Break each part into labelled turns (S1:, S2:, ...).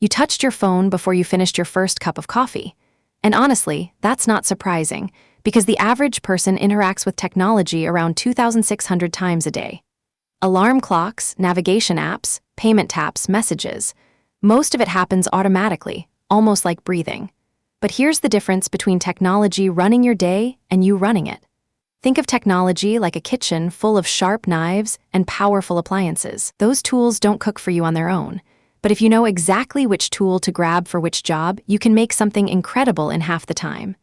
S1: You touched your phone before you finished your first cup of coffee. And honestly, that's not surprising, because the average person interacts with technology around 2,600 times a day. Alarm clocks, navigation apps, payment taps, messages. Most of it happens automatically, almost like breathing. But here's the difference between technology running your day and you running it. Think of technology like a kitchen full of sharp knives and powerful appliances. Those tools don't cook for you on their own. But if you know exactly which tool to grab for which job, you can make something incredible in half the time.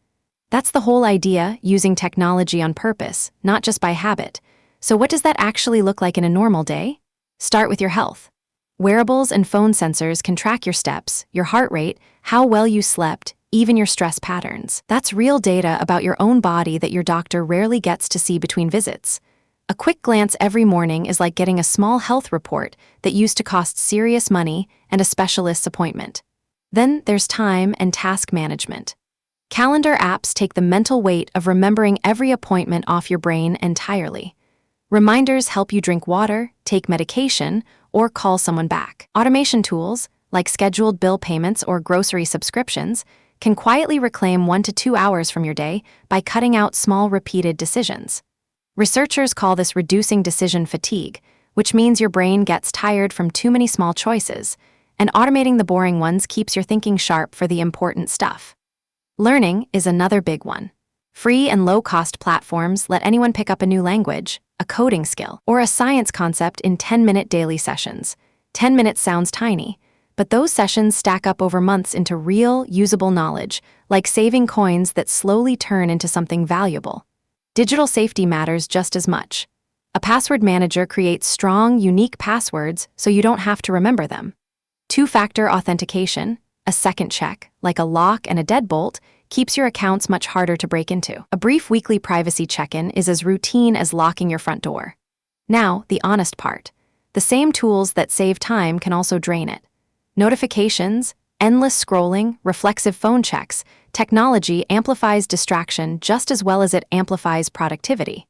S1: That's the whole idea, using technology on purpose, not just by habit. So what does that actually look like in a normal day? Start with your health. Wearables and phone sensors can track your steps, your heart rate, how well you slept, even your stress patterns. That's real data about your own body that your doctor rarely gets to see between visits. A quick glance every morning is like getting a small health report that used to cost serious money and a specialist's appointment. Then there's time and task management. Calendar apps take the mental weight of remembering every appointment off your brain entirely. Reminders help you drink water, take medication, or call someone back. Automation tools, like scheduled bill payments or grocery subscriptions, can quietly reclaim 1 to 2 hours from your day by cutting out small repeated decisions. Researchers call this reducing decision fatigue, which means your brain gets tired from too many small choices, and automating the boring ones keeps your thinking sharp for the important stuff. Learning is another big one. Free and low-cost platforms let anyone pick up a new language, a coding skill, or a science concept in 10-minute daily sessions. 10 minutes sounds tiny, but those sessions stack up over months into real, usable knowledge, like saving coins that slowly turn into something valuable. Digital safety matters just as much. A password manager creates strong, unique passwords so you don't have to remember them. Two-factor authentication, a second check, like a lock and a deadbolt, keeps your accounts much harder to break into. A brief weekly privacy check-in is as routine as locking your front door. Now, the honest part. The same tools that save time can also drain it. Notifications, endless scrolling, reflexive phone checks. Technology amplifies distraction just as well as it amplifies productivity.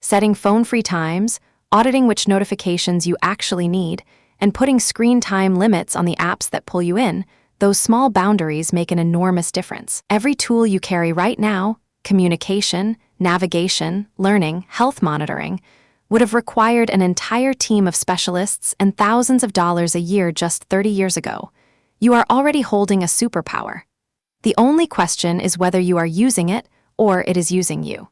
S1: Setting phone-free times, auditing which notifications you actually need, and putting screen time limits on the apps that pull you in, those small boundaries make an enormous difference. Every tool you carry right now, communication, navigation, learning, health monitoring, would have required an entire team of specialists and thousands of dollars a year just 30 years ago. You are already holding a superpower. The only question is whether you are using it or it is using you.